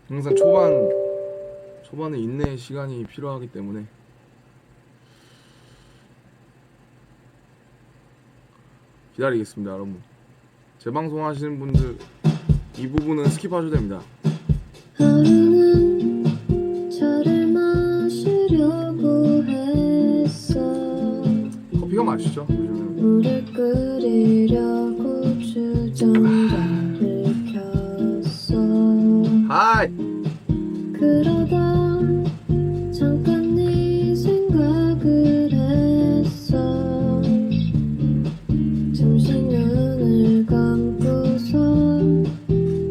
항상 초반에 인내의 시간이 필요하기 때문에 기다리겠습니다, 여러분. 재방송 하시는 분들 이 부분은 스킵하셔도 됩니다. 하루는 차를 마시려고 했어. 커피가 맛있죠, 요즘은. 물을 끓이려고 주전자를 켰어. 하이! 그러다 잠깐 네 생각을 했어. 잠시 눈을 감고서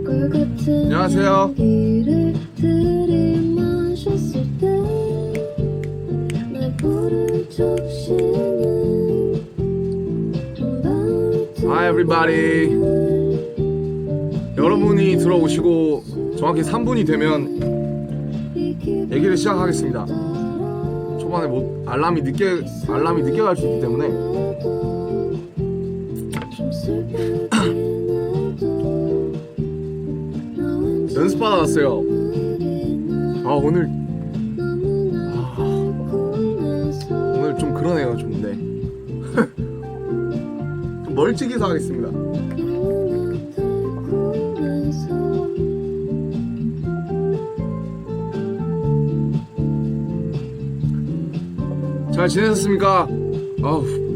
꿀 같은 안녕하세요. 향기를 들이마셨을 때 날 부를 적시는 Hi everybody. 여러분이 들어오시고 정확히 3분이 되면 얘기를 시작하겠습니다. 초반에 알람이 늦게 갈 수 있기 때문에 연습하다 왔어요. 오늘 좀 그러네요. 좀 네. 좀 멀찍이서 하겠습니다. 잘 지내셨습니까?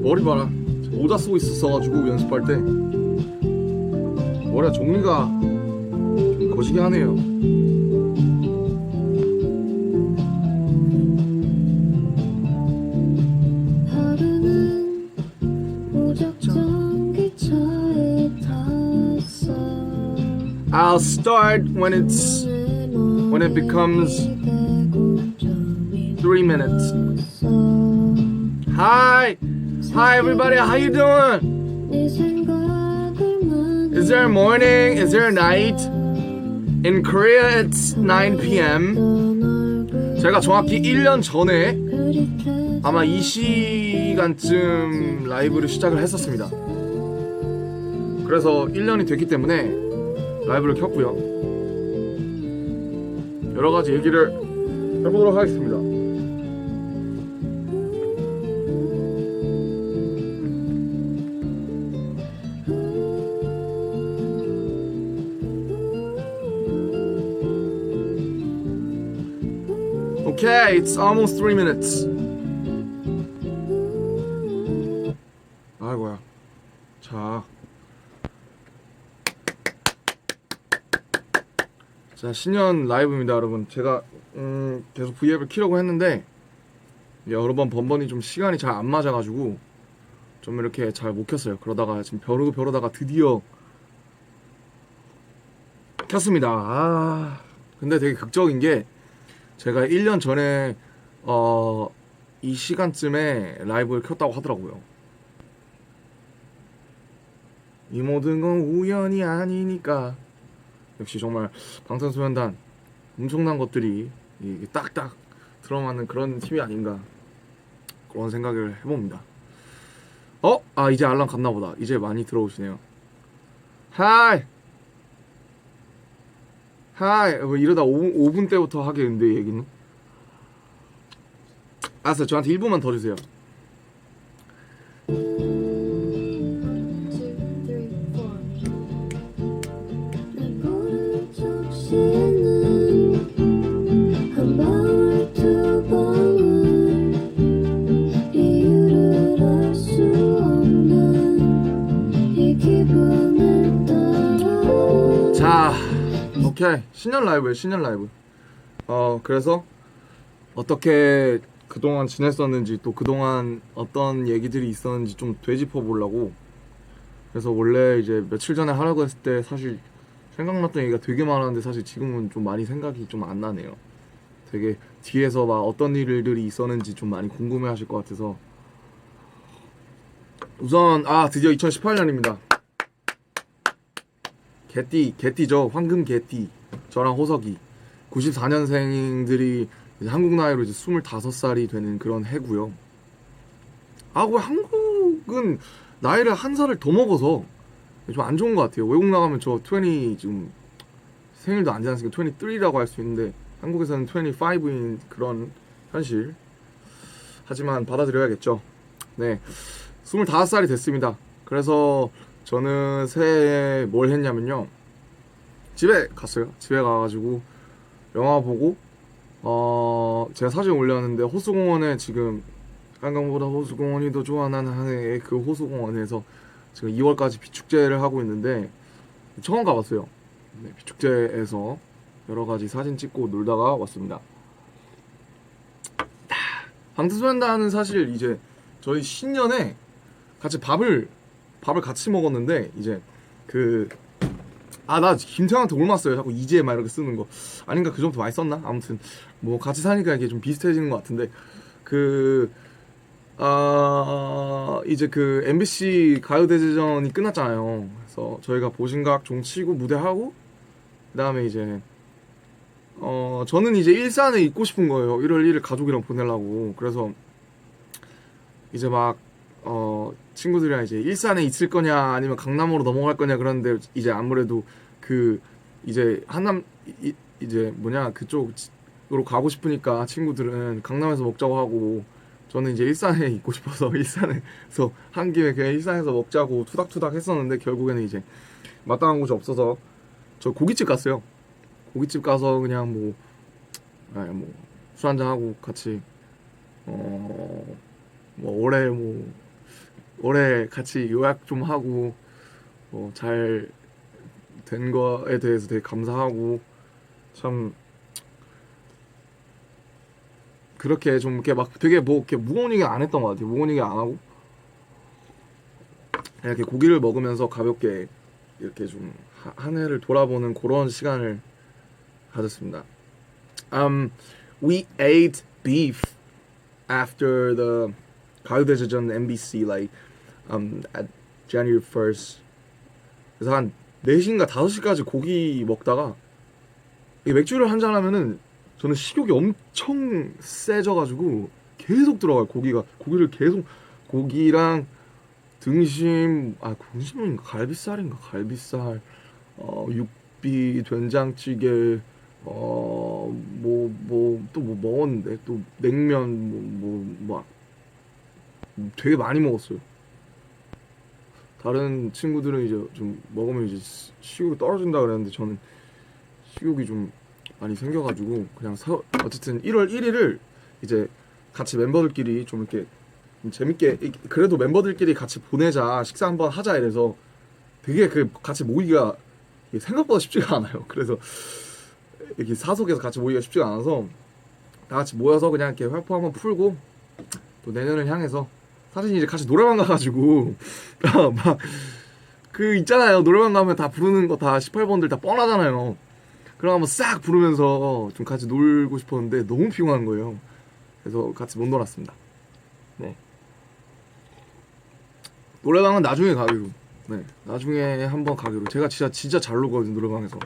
머리 봐라. 모자 쓰고 있었어가지고 연습할 때 머리가 정리가 좀 거시기 하네요. 하루는 무작정 기차에 탔어. I'll start when it becomes 3 minutes. Hi everybody, how you doing? Is there a morning? Is there a night? In Korea it's 9 p.m. 제가 정확히 1년 전에 아마 이 시간쯤 라이브를 시작을 했었습니다. 그래서 1년이 됐기 때문에 라이브를 켰고요. 여러가지 얘기를 해보도록 하겠습니다. Okay, it's almost 3 minutes. 아이고야. 자, 신년 라이브입니다, 여러분. 제가 계속 V앱을 키려고 했는데 여러 번 번번이 좀 시간이 잘 안 맞아가지고 좀 이렇게 잘 못 켰어요. 그러다가 지금 벼르다가 드디어 켰습니다. 근데 되게 극적인 게 제가 1년 전에 이 시간쯤에 라이브를 켰다고 하더라고요. 이 모든 건 우연이 아니니까. 역시 정말 방탄소년단 엄청난 것들이 이게 딱딱 들어맞는 그런 팀이 아닌가 그런 생각을 해봅니다. 이제 알람 갔나보다. 이제 많이 들어오시네요. 하이 이러다 5분 때부터 하겠는데 얘기는. 알았어요. 저한테 1분만 더 주세요. 한 방울 두 방울 이유를 알 수 없는 이 기분을 따라. 자, 오케이. 신년 라이브예요. 신년 라이브. 그래서 어떻게 그동안 지냈었는지, 또 그동안 어떤 얘기들이 있었는지 좀 되짚어 보려고. 그래서 원래 이제 며칠 전에 하려고 했을 때 사실 생각났던 얘기가 되게 많았는데 사실 지금은 좀 많이 생각이 좀 안 나네요. 되게 뒤에서 막 어떤 일들이 있었는지 좀 많이 궁금해 하실 것 같아서. 우선 드디어 2018년입니다. 개띠죠. 황금 개띠. 저랑 호석이 94년생들이 한국 나이로 이제 25살이 되는 그런 해고요. 왜 한국은 나이를 한 살을 더 먹어서 좀 안 좋은 것 같아요. 외국 나가면 저 20 지금 생일도 안 지났으니까 23라고 할 수 있는데 한국에서는 25인 그런 현실. 하지만 받아들여야겠죠. 네, 25살이 됐습니다. 그래서 저는 새해에 뭘 했냐면요. 집에 갔어요. 집에 가가지고 영화 보고 제가 사진 올렸는데 호수공원에 지금 한강보다 호수공원이 더 좋아 난 하네의 그 호수공원에서 지금 2월까지 비축제를 하고 있는데 처음 가봤어요. 네, 비축제에서 여러 가지 사진 찍고 놀다가 왔습니다. 방탄소년단은 사실 이제 저희 신년에 같이 밥을 같이 먹었는데 이제 그 나 김태형한테 올맞어요. 자꾸 이제 막 이렇게 쓰는 거 아닌가 그 정도 많이 썼나? 아무튼 뭐 같이 사니까 이게 좀 비슷해지는 것 같은데 이제 그 MBC 가요대제전이 끝났잖아요. 그래서 저희가 보신각 종치고 무대하고 그다음에 이제 저는 이제 일산에 있고 싶은 거예요. 1월 1일 가족이랑 보내려고. 그래서 이제 막 친구들이랑 이제 일산에 있을 거냐 아니면 강남으로 넘어갈 거냐 그러는데 이제 아무래도 그 이제 이제 뭐냐 그쪽으로 가고 싶으니까 친구들은 강남에서 먹자고 하고 저는 이제 일산에 있고 싶어서 일산에서 한 김에 그냥 일산에서 먹자고 투닥투닥 했었는데 결국에는 이제 마땅한 곳이 없어서 저 고깃집 갔어요. 고깃집 가서 그냥 뭐 술 한잔 하고 같이 뭐 올해 같이 요약 좀 하고 잘 된 거에 대해서 되게 감사하고 참 그렇게 좀 이렇게 막 되게 뭐 이렇게 무거운 얘기 안 했던 것 같아요. 무거운 얘기 안 하고 그냥 이렇게 고기를 먹으면서 가볍게 이렇게 좀 한 해를 돌아보는 그런 시간을 가졌습니다. We ate beef after the 가요대제전 MBC at January 1st. 그래서 한 4시인가 5시까지 고기 먹다가 이 맥주를 한잔 하면은 저는 식욕이 엄청 세져가지고 계속 들어가요. 고기를 계속 고기랑 등심 등심인가 갈비살 육비 된장찌개 또 뭐 먹었는데 또 냉면 뭐 되게 많이 먹었어요. 다른 친구들은 이제 좀 먹으면 이제 식욕이 떨어진다 그랬는데 저는 식욕이 좀 많이 생겨가지고 그냥 어쨌든 1월 1일을 이제 같이 멤버들끼리 좀 이렇게 재밌게 그래도 멤버들끼리 같이 보내자 식사 한번 하자 이래서 되게 그 같이 모이기가 생각보다 쉽지가 않아요. 그래서 이렇게 사석에서 같이 모이기가 쉽지가 않아서 다 같이 모여서 그냥 이렇게 활포 한번 풀고 또 내년을 향해서 사실 이제 같이 노래방 가가지고 막 그 있잖아요. 노래방 가면 다 부르는 거 다 18번들 다 뻔하잖아요. 그럼 한번 싹 부르면서 좀 같이 놀고 싶었는데 너무 피곤한 거예요. 그래서 같이 못 놀았습니다. 네. 노래방은 나중에 가기로. 네. 나중에 한번 가기로. 제가 진짜 잘 놀거든요. 노래방에서.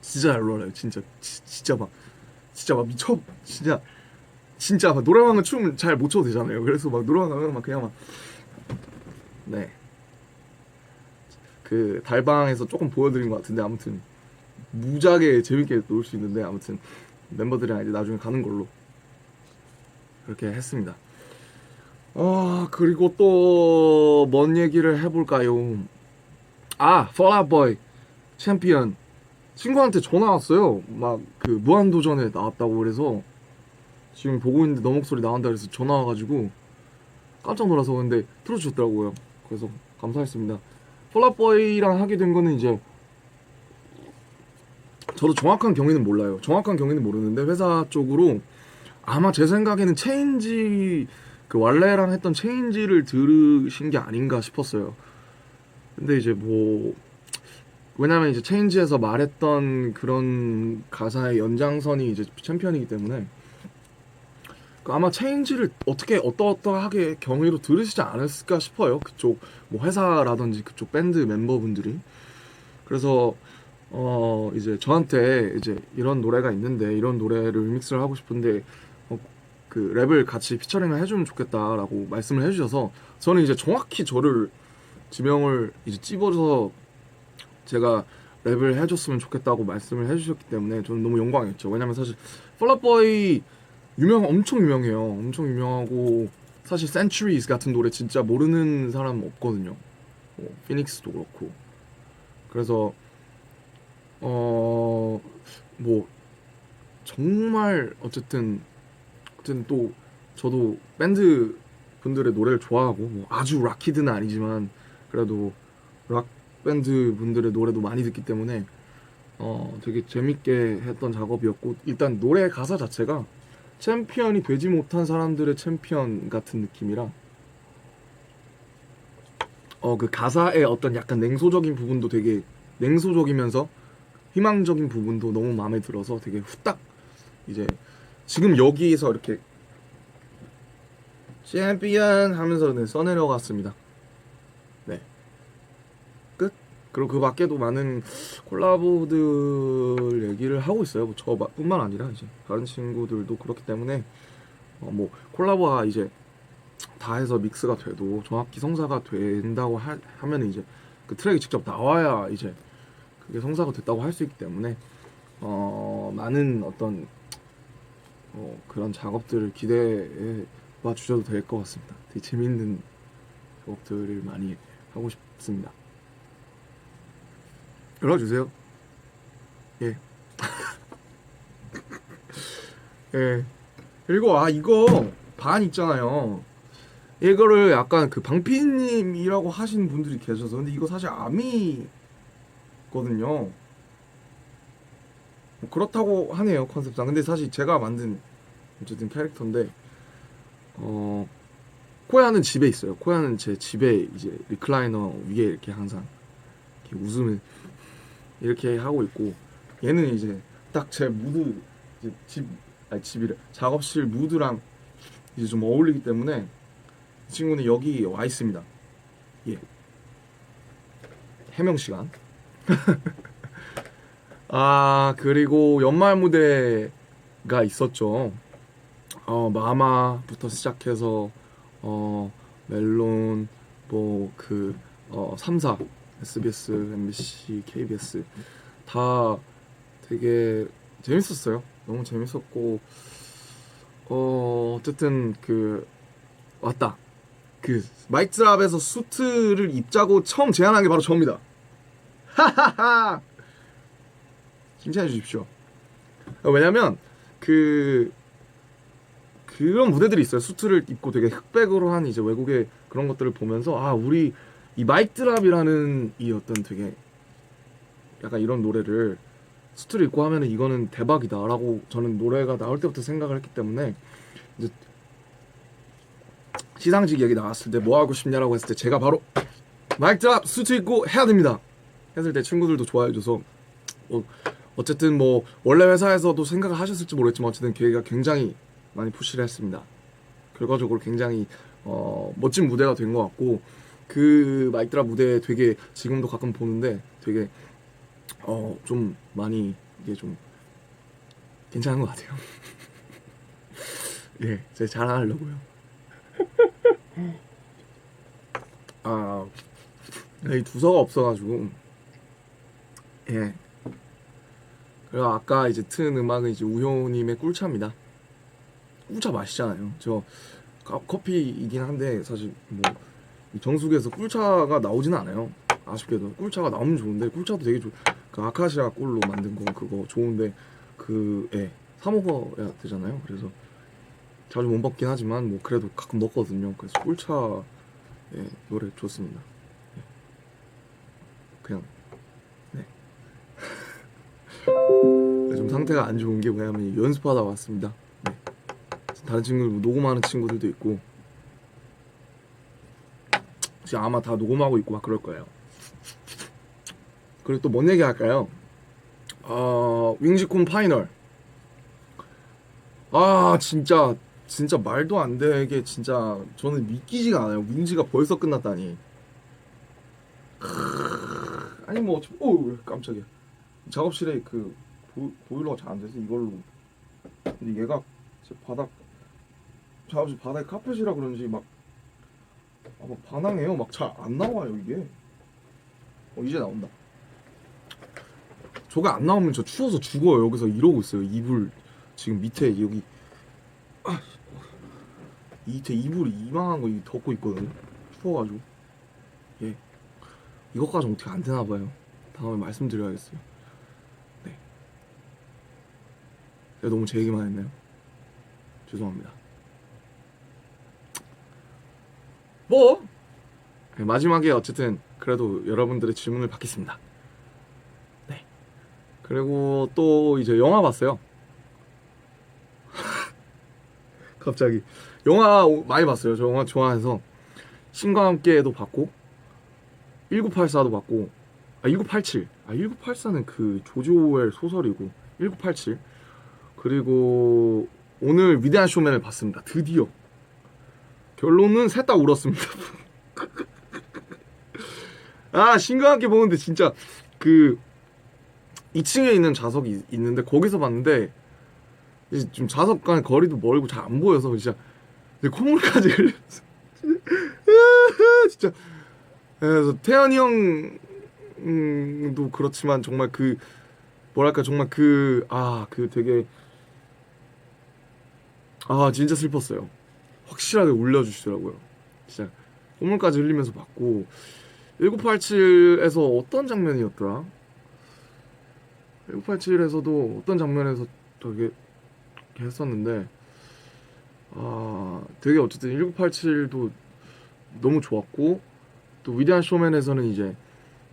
진짜 잘 놀아요. 진짜 막 미쳐. 진짜 막 노래방은 춤 잘 못 춰도 되잖아요. 그래서 막 노래방 가면 막 그냥 막 네. 그 달방에서 조금 보여드린 것 같은데 아무튼 무지하게 재밌게 놀 수 있는데 아무튼 멤버들이랑 이제 나중에 가는 걸로 그렇게 했습니다. 그리고 또 뭔 얘기를 해볼까요? Fall Out Boy 챔피언 친구한테 전화 왔어요. 막 그 무한도전에 나왔다고 그래서 지금 보고 있는데 너 목소리 나온다 그래서 전화 와가지고 깜짝 놀라서 근데 틀어주셨더라고요. 그래서 감사했습니다. Fall Out Boy랑 하게 된 거는 이제 저도 정확한 경위는 몰라요. 정확한 경위는 모르는데 회사 쪽으로 아마 제 생각에는 체인지 그 왈레랑 했던 체인지를 들으신 게 아닌가 싶었어요. 근데 이제 뭐 왜냐면 이제 체인지에서 말했던 그런 가사의 연장선이 이제 챔피언이기 때문에 아마 체인지를 어떠하게 경위로 들으시지 않았을까 싶어요. 그쪽 뭐 회사라든지 그쪽 밴드 멤버분들이. 그래서 이제 저한테 이제 이런 노래가 있는데 이런 노래를 리믹스를 하고 싶은데 그 랩을 같이 피처링을 해주면 좋겠다라고 말씀을 해주셔서 저는 이제 정확히 저를 지명을 이제 찝어서 제가 랩을 해줬으면 좋겠다고 말씀을 해주셨기 때문에 저는 너무 영광이었죠. 왜냐면 사실 Fall Out Boy 엄청 유명해요. 엄청 유명하고 사실 Centuries 같은 노래 진짜 모르는 사람 없거든요. 피닉스도 그렇고. 그래서 뭐 정말 어쨌든 또 저도 밴드 분들의 노래를 좋아하고 뭐 아주 락키드는 아니지만 그래도 락 밴드 분들의 노래도 많이 듣기 때문에 되게 재밌게 했던 작업이었고, 일단 노래 가사 자체가 챔피언이 되지 못한 사람들의 챔피언 같은 느낌이라 그 가사의 어떤 약간 냉소적인 부분도 되게 냉소적이면서 희망적인 부분도 너무 마음에 들어서 되게 후딱 이제 지금 여기에서 이렇게 챔피언 하면서 써내려갔습니다. 네, 끝. 그리고 그 밖에도 많은 콜라보들 얘기를 하고 있어요. 뭐 저뿐만 아니라 이제 다른 친구들도 그렇기 때문에 뭐 콜라보가 이제 다 해서 믹스가 돼도 정확히 성사가 된다고 하면 이제 그 트랙이 직접 나와야 이제 그게 성사가 됐다고 할 수 있기 때문에 많은 어떤 그런 작업들을 기대해 봐 주셔도 될 것 같습니다. 되게 재밌는 작업들을 많이 하고 싶습니다. 연락 주세요. 예. 예. 그리고 이거 반 있잖아요. 이거를 약간 그 방피님이라고 하시는 분들이 계셔서, 근데 이거 사실 아미거든요. 뭐 그렇다고 하네요, 컨셉상. 근데 사실 제가 만든 어쨌든 캐릭터인데 코야는 집에 있어요. 코야는 제 집에 이제 리클라이너 위에 이렇게 항상 이렇게 웃음을 이렇게 하고 있고, 얘는 이제 딱 제 무드, 이제 집이래, 작업실 무드랑 이제 좀 어울리기 때문에 이 친구는 여기 와 있습니다. 예. 해명 시간. 그리고 연말 무대가 있었죠. 마마부터 시작해서 멜론, 뭐 3사, SBS, MBC, KBS 다 되게 재밌었어요. 너무 재밌었고, 어쨌든 왔다. 마이트랍에서 수트를 입자고 처음 제안한 게 바로 저입니다. 하하하. 칭찬해 주십시오. 왜냐면 그런 무대들이 있어요. 수트를 입고 되게 흑백으로 한 이제 외국의 그런 것들을 보면서 우리 이 마이트랍이라는 이 어떤 되게 약간 이런 노래를 수트를 입고 하면은 이거는 대박이다라고 저는 노래가 나올 때부터 생각을 했기 때문에, 이제 시상식 얘기 나왔을 때 뭐 하고 싶냐라고 했을 때 제가 바로 마이크드랍 수트 입고 해야 됩니다 했을 때 친구들도 좋아해줘서 어쨌든 뭐 원래 회사에서도 생각을 하셨을지 모르겠지만 어쨌든 계획가 굉장히 많이 푸시를 했습니다. 결과적으로 굉장히 멋진 무대가 된 것 같고, 그 마이크드랍 무대 되게 지금도 가끔 보는데 되게 좀 많이 이게 좀 괜찮은 것 같아요. 예, 제가 자랑하려고요. 이 두서가 없어가지고. 예. 그리고 아까 이제 튼 음악은 이제 우효님의 꿀차입니다. 꿀차 맛있잖아요. 저 커피이긴 한데 사실 뭐 정수기에서 꿀차가 나오지는 않아요. 아쉽게도 꿀차가 나오면 좋은데, 꿀차도 되게 그 아카시아 꿀로 만든 거 그거 좋은데 사 먹어야 되잖아요. 그래서 자주 못 먹긴 하지만 뭐 그래도 가끔 먹거든요. 그래서 꿀차 노래 좋습니다. 그냥 좀 상태가 안 좋은 게 뭐냐면 연습하다 왔습니다. 다른 친구들 녹음하는 친구들도 있고 지금 아마 다 녹음하고 있고 막 그럴 거예요. 그리고 또 뭔 얘기 할까요? 윙지콘 파이널. 진짜 말도 안 되게 진짜 저는 믿기지가 않아요. 윙지가 벌써 끝났다니. 아니 뭐 깜짝이야. 작업실에 보일러가 잘 안 돼서 이걸로. 근데 얘가 작업실 바닥에 카펫이라 그런지 막 반항해요. 막 잘 안 나와요 이게. 이제 나온다. 저게 안 나오면 저 추워서 죽어요. 여기서 이러고 있어요. 이불 지금 밑에 여기 밑에 이불이 이만한 거 덮고 있거든요. 추워가지고 예 이것까지 어떻게 안 되나 봐요. 다음에 말씀드려야겠어요. 네. 제가 너무 제 얘기만 했네요. 죄송합니다. 뭐 네, 마지막에 어쨌든 그래도 여러분들의 질문을 받겠습니다. 네. 그리고 또 이제 영화 봤어요. 갑자기 영화 많이 봤어요. 저 영화 좋아해서 신과 함께도 봤고 1984도 봤고 1987 1984는 그 조지 오웰 소설이고 1987 그리고 오늘 위대한 쇼맨을 봤습니다. 드디어 결론은 셋 다 울었습니다. 아 신과 함께 보는데 진짜 그 2층에 있는 좌석이 있는데 거기서 봤는데 이제 좀 좌석 간 거리도 멀고 잘 안 보여서 진짜 콧물까지 흘렸어. 진짜. 그래서 태연이 형도 그렇지만 정말 그 뭐랄까 정말 그 되게 진짜 슬펐어요. 확실하게 울려주시더라고요. 진짜 콧물까지 흘리면서 봤고 1987에서 어떤 장면이었더라? 1987에서도 어떤 장면에서 되게 했었는데 되게 어쨌든 1987도 너무 좋았고 또 위대한 쇼맨에서는 이제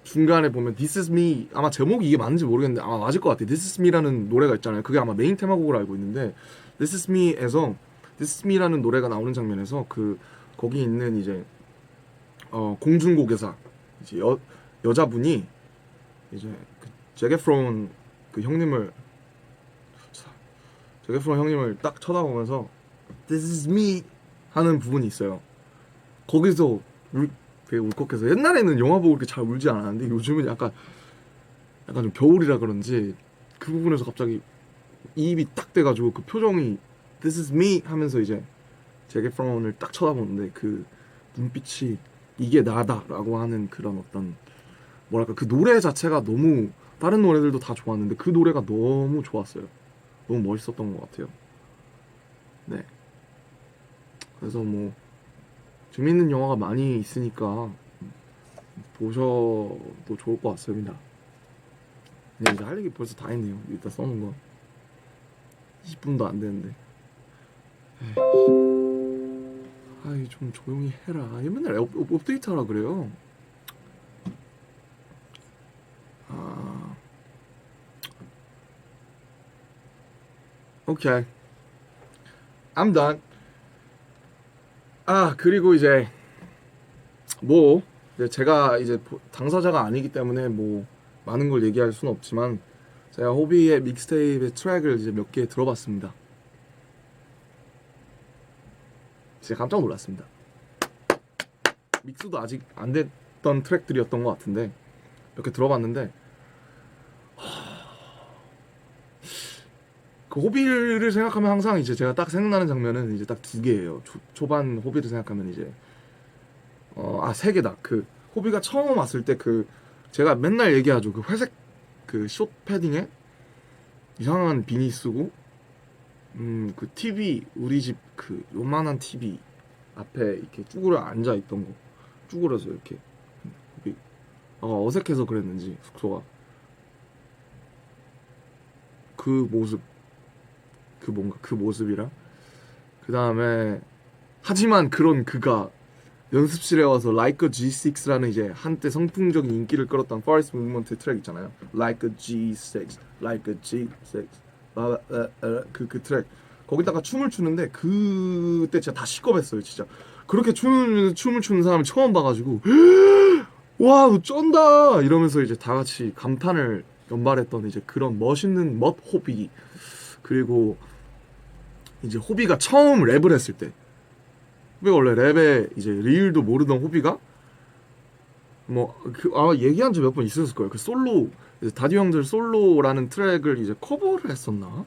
중간에 보면 This is me 아마 제목이 이게 맞는지 모르겠는데 아마 맞을 것 같아요. This is me라는 노래가 있잖아요. 그게 아마 메인 테마곡으로 알고 있는데 This is me에서 This is me라는 노래가 나오는 장면에서 그 거기 있는 이제 공중고개사 이제 여자분이 이제 그 제게프론 그 형님을 딱 쳐다보면서 This is me 하는 부분이 있어요. 거기서 되게 울컥해서 옛날에는 영화 보고 그렇게 잘 울지 않았는데 요즘은 약간 좀 겨울이라 그런지 그 부분에서 갑자기 이입이 딱 돼가지고 그 표정이 This is me 하면서 이제 제게프론을 딱 쳐다보는데 그 눈빛이 이게 나다라고 하는 그런 어떤 뭐랄까 그 노래 자체가 너무 다른 노래들도 다 좋았는데 그 노래가 너무 좋았어요. 너무 멋있었던 것 같아요. 네. 그래서 뭐 재밌는 영화가 많이 있으니까 보셔도 좋을 것 같습니다. 네, 이제 할 얘기 벌써 다 했네요. 일단 써놓은 거 20분도 안 되는데. 아이 좀 조용히 해라. 얘 맨날 업데이트 하라 그래요. 오케이. I'm done. 그리고 이제 뭐 이제 제가 이제 당사자가 아니기 때문에 뭐 많은 걸 얘기할 수는 없지만 제가 호비의 믹스테이프의 트랙을 이제 몇 개 들어봤습니다. 진짜 깜짝 놀랐습니다. 믹스도 아직 안 됐던 트랙들이었던 것 같은데 몇 개 들어봤는데 그 호비를 생각하면 항상 이제 제가 딱 생각나는 장면은 이제 딱 두 개예요. 초반 호비를 생각하면 이제 세 개다. 그 호비가 처음 왔을 때 그 제가 맨날 얘기하죠. 그 회색 그 숏 패딩에 이상한 비니 쓰고 그 TV 우리 집 그 요만한 TV 앞에 이렇게 쭈그려 앉아 있던 거 쭈그려서 이렇게 호비 어색해서 그랬는지 숙소가 그 모습 그 뭔가 그 모습이랑 그 다음에 하지만 그런 그가 연습실에 와서 Like a G6라는 이제 한때 선풍적인 인기를 끌었던 Forest Movement 트랙 있잖아요. Like a G6, Like a G6, 그 트랙 거기다가 춤을 추는데 그때 진짜 다 시겁했어요. 진짜 그렇게 춤을 추는 사람을 처음 봐가지고 와, 너 쩐다 이러면서 이제 다 같이 감탄을 연발했던 이제 그런 멋있는 멋 호비 그리고 이제 호비가 처음 랩을 했을 때 호비가 원래 랩에 이제 리을도 모르던 호비가 얘기한 지 몇 번 있었을 거예요. 그 솔로 다디 형들 솔로라는 트랙을 이제 커버를 했었나?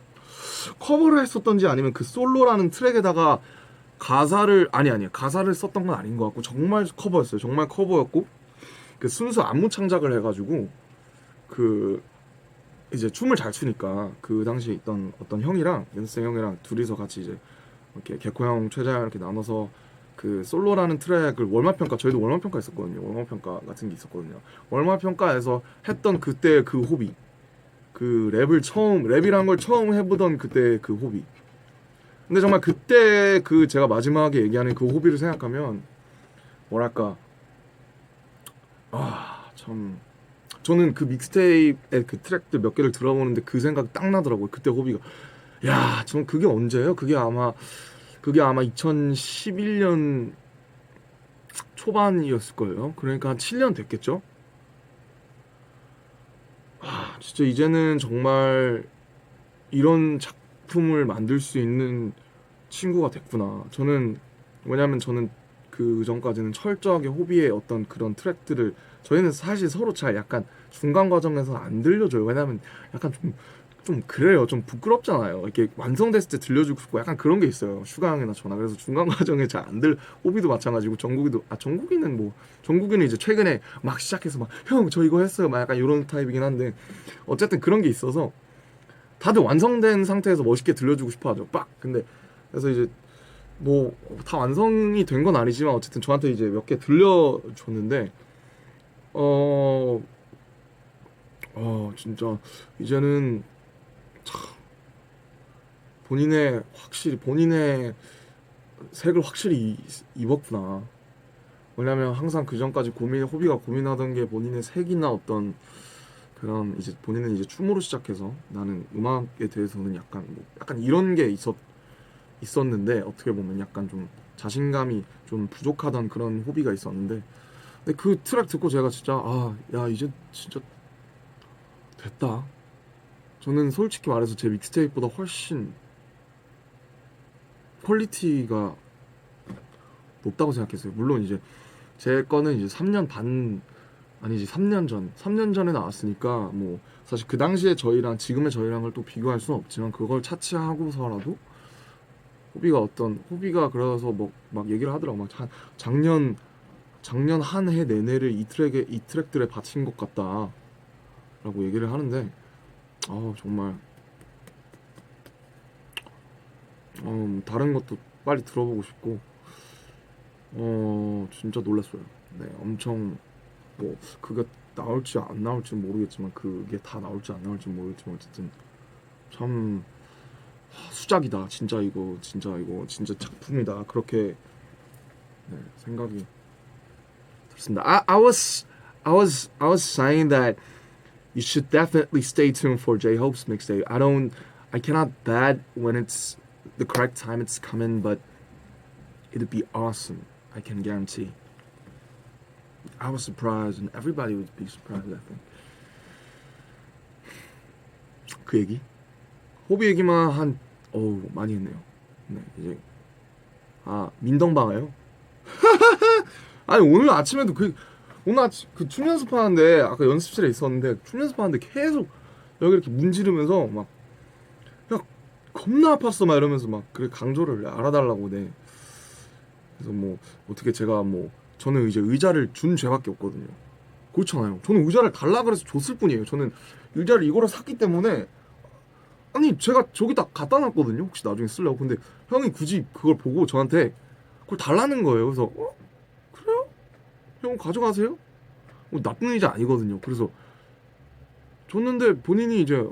커버를 했었던지 아니면 그 솔로라는 트랙에다가 가사를 가사를 썼던 건 아닌 것 같고 정말 커버였어요. 정말 커버였고 그 순수 안무 창작을 해가지고 그 이제 춤을 잘 추니까 그 당시에 있던 어떤 형이랑 연습생 형이랑 둘이서 같이 이제 이렇게 개코 형, 최자 형 이렇게 나눠서 그 솔로라는 트랙을 월마평가, 저희도 월마평가 있었거든요. 월마평가 같은 게 있었거든요. 월마평가에서 했던 그때 그 호비, 그 랩이란 걸 처음 해보던 그때 그 호비. 근데 정말 그때 그 제가 마지막에 얘기하는 그 호비를 생각하면 뭐랄까, 참 저는 그 믹스테이프의 그 트랙들 몇 개를 들어보는데 그 생각이 딱 나더라고요. 그때 호비가, 야, 전 그게 언제예요? 그게 아마 2011년 초반이었을 거예요. 그러니까 한 7년 됐겠죠? 진짜 이제는 정말 이런 작품을 만들 수 있는 친구가 됐구나. 왜냐면 저는 그 전까지는 철저하게 호비의 어떤 그런 트랙들을, 저희는 사실 서로 잘 약간 중간 과정에서 안 들려줘요. 왜냐면 약간 좀 그래요. 좀 부끄럽잖아요. 이렇게 완성됐을 때 들려주고 싶고 약간 그런 게 있어요. 슈가 형이나 저나. 그래서 중간 과정에 잘 안 호비도 마찬가지고, 정국이는 이제 최근에 막 시작해서 막 형 저 이거 했어요. 막 약간 이런 타입이긴 한데, 어쨌든 그런 게 있어서 다들 완성된 상태에서 멋있게 들려주고 싶어 하죠. 빡! 근데 그래서 이제 뭐 다 완성이 된 건 아니지만 어쨌든 저한테 이제 몇 개 들려줬는데, 어, 진짜 이제는 본인의 색을 확실히 입었구나. 왜냐면 항상 그 전까지 호비가 고민하던 게 본인의 색이나 어떤 그런, 이제 본인은 이제 춤으로 시작해서 나는 음악에 대해서는 약간 이런 게 있었는데, 어떻게 보면 약간 좀 자신감이 좀 부족하던 그런 호비가 있었는데, 근데 그 트랙 듣고 제가 진짜, 야, 이제 진짜 됐다. 저는 솔직히 말해서 제 믹스테이프보다 훨씬 퀄리티가 높다고 생각했어요. 물론 이제 제 거는 이제 3년 반, 아니지, 3년 전에 나왔으니까 뭐 사실 그 당시에 저희랑 지금의 저희랑을 또 비교할 수는 없지만, 그걸 차치하고서라도 호비가 그래서 뭐 막 얘기를 하더라고. 막 작년 한 해 내내를 이 트랙들에 바친 것 같다라고 얘기를 하는데, 정말 다른 것도 빨리 들어보고 싶고, 진짜 놀랐어요. 네, 엄청, 뭐 그게 나올지 안 나올지 모르겠지만, 그게 다 나올지 안 나올지 모르겠지만, 어쨌든 참 수작이다. 진짜 이거 진짜 작품이다. 그렇게, 네, 생각이 들었습니다. I was saying that you should definitely stay tuned for J-Hope's mixtape. I cannot bet when it's the correct time it's coming, but it'd be awesome. I can guarantee. I was surprised, and everybody would be surprised, I think. 그 얘기? 호비 얘기만 많이 했네요. 네, 이제 민덩방아요. 아니 오늘 아침에도 그 춤 연습하는데, 아까 연습실에 있었는데 춤 연습하는데 계속 여기 이렇게 문지르면서 막, 야, 겁나 아팠어 막 이러면서 막 그래 강조를 알아달라고. 네. 그래서 뭐 어떻게 제가 뭐, 저는 이제 의자를 준 죄밖에 없거든요. 그렇잖아요. 저는 의자를 달라 그래서 줬을 뿐이에요. 저는 의자를 이거를 샀기 때문에, 아니 제가 저기다 갖다 놨거든요. 혹시 나중에 쓰려고. 근데 형이 굳이 그걸 보고 저한테 그걸 달라는 거예요. 그래서 그래요? 형 가져가세요. 뭐 나쁜 의자 아니거든요. 그래서 줬는데 본인이 이제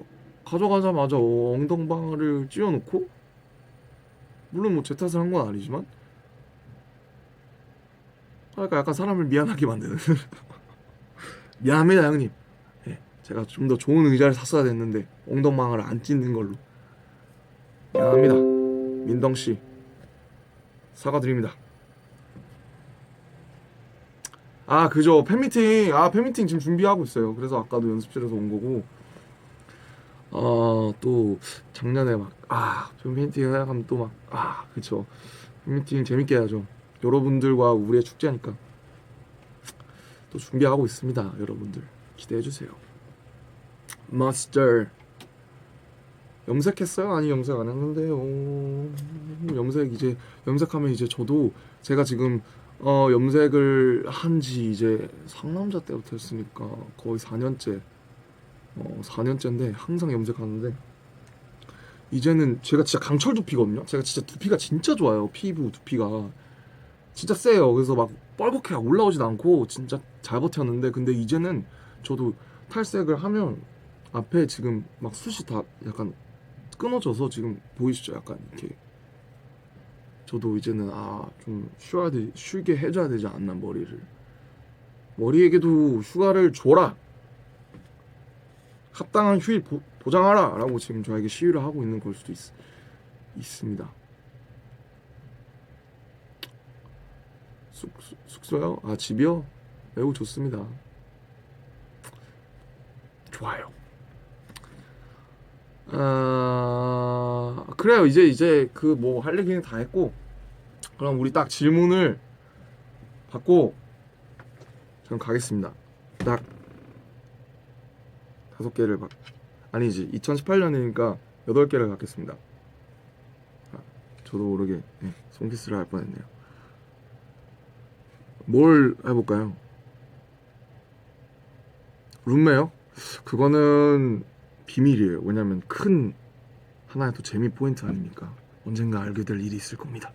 가져가자마자 엉덩방아를 찧어놓고, 물론 뭐 제 탓을 한 건 아니지만, 그러니까 약간 사람을 미안하게 만드는. 미안합니다 형님. 예, 제가 좀 더 좋은 의자를 샀어야 됐는데 엉덩방아를 안 찢는 걸로. 미안합니다 민덩씨. 사과드립니다. 그죠. 팬미팅 지금 준비하고 있어요. 그래서 아까도 연습실에서 온 거고, 또 작년에 팬미팅 생각하면 또 그쵸. 팬미팅 재밌게 해야죠. 여러분들과 우리의 축제니까 또 준비하고 있습니다. 여러분들 기대해주세요. 마스터 염색했어요? 아니 염색 안 했는데요. 염색하면 이제 저도, 제가 지금 염색을 한지 이제 상남자 때부터 했으니까 거의 4년째 4년째인데 항상 염색하는데 이제는 제가 진짜 강철 두피거든요. 제가 진짜 두피가 진짜 좋아요. 피부 두피가 진짜 세요. 그래서 막 뻘겋게 올라오진 않고 진짜 잘 버텼는데 근데 이제는 저도 탈색을 하면 앞에 지금 막 숱이 다 약간 끊어져서 지금 보이시죠? 약간 이렇게 저도 이제는 좀 쉬게 해줘야 되지 않나 머리에게도 휴가를 줘라 합당한 휴일 보장하라 라고 지금 저에게 시위를 하고 있는 걸 수도 있습니다. 숙소요? 집이요? 매우 좋습니다. 좋아요. 그래요. 이제 그 뭐 할 얘기는 다 했고 그럼 우리 딱 질문을 받고 저는 가겠습니다. 딱 5개를 아니지 2018년이니까 8개를 갖겠습니다. 저도 모르게 손키스를 할 뻔했네요. 뭘 해볼까요? 룸메요? 그거는 비밀이에요. 왜냐면 큰 하나의 또 재미 포인트 아닙니까? 언젠가 알게 될 일이 있을 겁니다.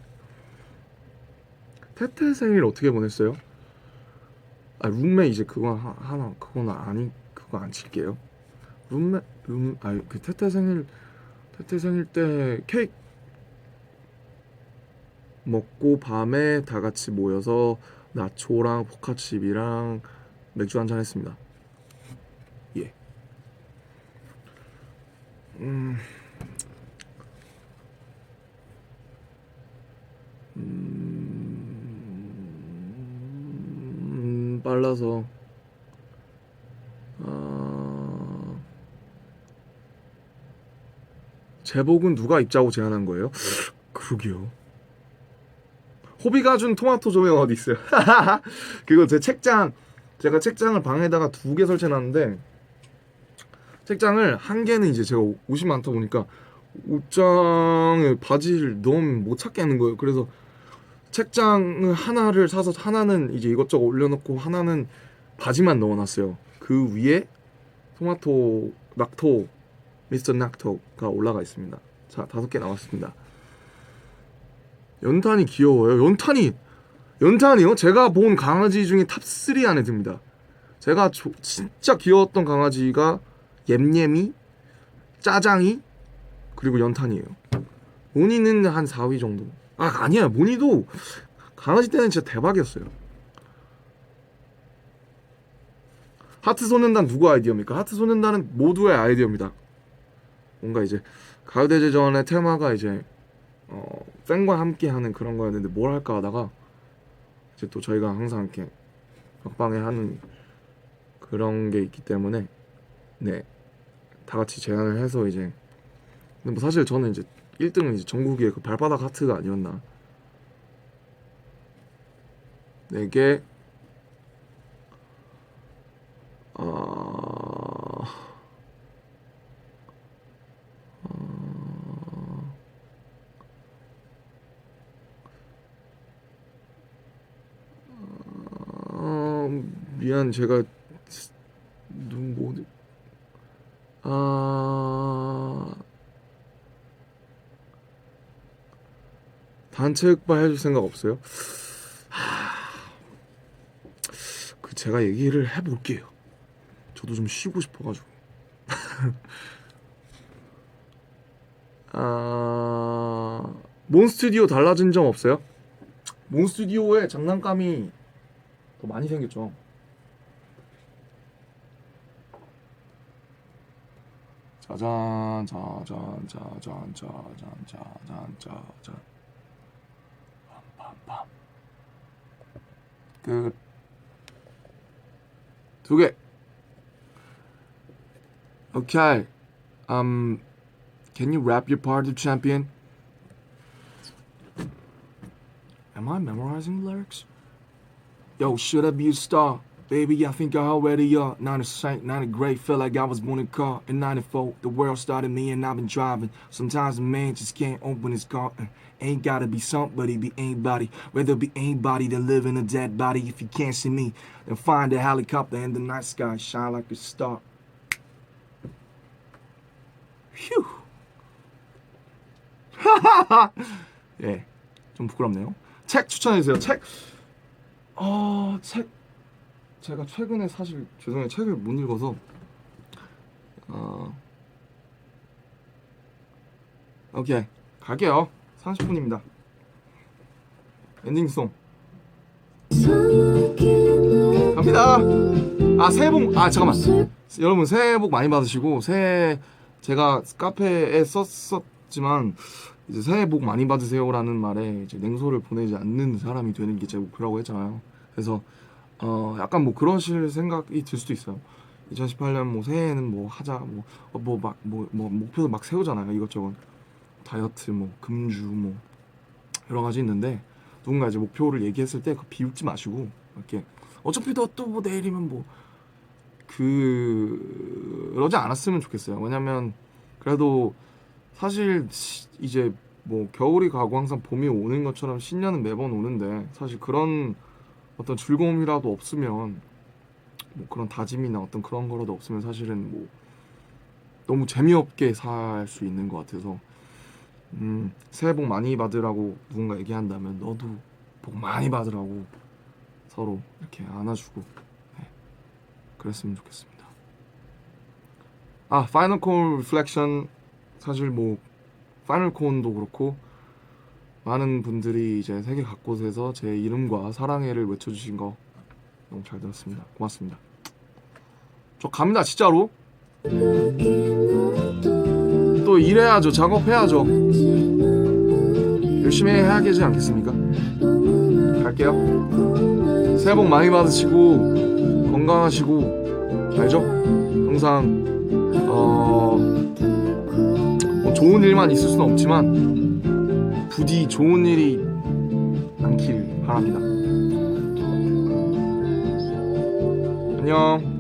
태태 생일 어떻게 보냈어요? 룸메 이제 그거 하나 그건 그거 안 칠게요. 그 태태 생일 때 케이크 먹고 밤에 다 같이 모여서 나초랑 포카칩이랑 맥주 한잔 했습니다. 예. 빨라서 제복은 누가 입자고 제안한 거예요? 그러게요. 호비가 준 토마토 조명 어디 있어요? 그거 제가 책장을 방에다가 2개 설치해놨는데 책장을 한 개는 이제 제가 옷이 많다 보니까 옷장에 바지를 넣으면 못 찾겠는 거예요. 그래서 책장을 하나를 사서 하나는 이제 이것저것 올려놓고 하나는 바지만 넣어놨어요. 그 위에 미스터 낙토가 올라가 있습니다. 자, 5개 나왔습니다. 연탄이 귀여워요. 연탄이요? 제가 본 강아지 중에 탑3 안에 듭니다. 제가 진짜 귀여웠던 강아지가 옅옅이, 짜장이, 그리고 연탄이에요. 모니는 한 4위 정도. 아니야. 모니도 강아지 때는 진짜 대박이었어요. 하트 소년단 누구 아이디어입니까? 하트 소년단은 모두의 아이디어입니다. 뭔가 이제 가요대제전의 테마가 이제 팬과 함께 하는 그런 거였는데 뭘 할까 하다가 이제 또 저희가 항상 이렇게 막방에 하는 그런 게 있기 때문에 다 같이 제안을 해서 이제 근데 뭐 사실 저는 이제 1등은 이제 정국이의 그 발바닥 하트가 아니었나. 4개 미안 제가 단체 흑발 해줄 생각 없어요? 그 제가 얘기를 해볼게요. 저도 좀 쉬고 싶어가지고. 몬스튜디오 달라진 점 없어요? 몬스튜디오에 장난감이 더 많이 생겼죠. 짜잔 짜잔 짜잔 짜잔 짜잔 짜잔 빰빰빰 끝. 2개. Okay. Can you rap your part of champion? Am I memorizing lyrics? Yo, should I be a star? Baby, I think I already are. Not a saint, not a great. Feel like I was born in a car. In 94, the world started me and I've been driving. Sometimes a man just can't open his car. Ain't gotta be somebody, be anybody. Rather be anybody than live in a dead body. If you can't see me, then find a helicopter in the night sky. Shine like a star. 휴. 예, 좀 부끄럽네요. 책 추천해주세요. 책. 책. 제가 최근에 사실 죄송해요. 책을 못 읽어서. 오케이. 갈게요. 30분입니다. 엔딩송. 갑니다. 새해 복. 잠깐만. 여러분 새해 복 많이 받으시고 제가 카페에 썼었지만 이제 새해 복 많이 받으세요라는 말에 이제 냉소를 보내지 않는 사람이 되는 게 제 목표라고 했잖아요. 그래서 약간 뭐 그러실 생각이 들 수도 있어요. 2018년 뭐 새해에는 뭐 하자 뭐 목표도 막 세우잖아요. 이것저것 다이어트 뭐 금주 뭐 여러 가지 있는데 누군가 이제 목표를 얘기했을 때 비웃지 마시고 이렇게 어차피 또 뭐 내일이면 뭐 그러지 않았으면 좋겠어요. 왜냐면 그래도 사실 이제 뭐 겨울이 가고 항상 봄이 오는 것처럼 신년은 매번 오는데 사실 그런 어떤 즐거움이라도 없으면 뭐 그런 다짐이나 어떤 그런 거라도 없으면 사실은 뭐 너무 재미없게 살 수 있는 것 같아서 새해 복 많이 받으라고 누군가 얘기한다면 너도 복 많이 받으라고 서로 이렇게 안아주고 그랬으면 좋겠습니다. 파이널 콘 리플렉션 사실 뭐 파이널 콘도 그렇고 많은 분들이 이제 세계 각곳에서 제 이름과 사랑해를 외쳐주신 거 너무 잘 들었습니다. 고맙습니다. 저 갑니다 진짜로. 또 일해야죠. 작업해야죠. 열심히 해야 되지 않겠습니까? 갈게요. 새해 복 많이 받으시고 건강하시고 알죠? 항상 뭐 좋은 일만 있을 수는 없지만 부디 좋은 일이 많길 바랍니다. 안녕.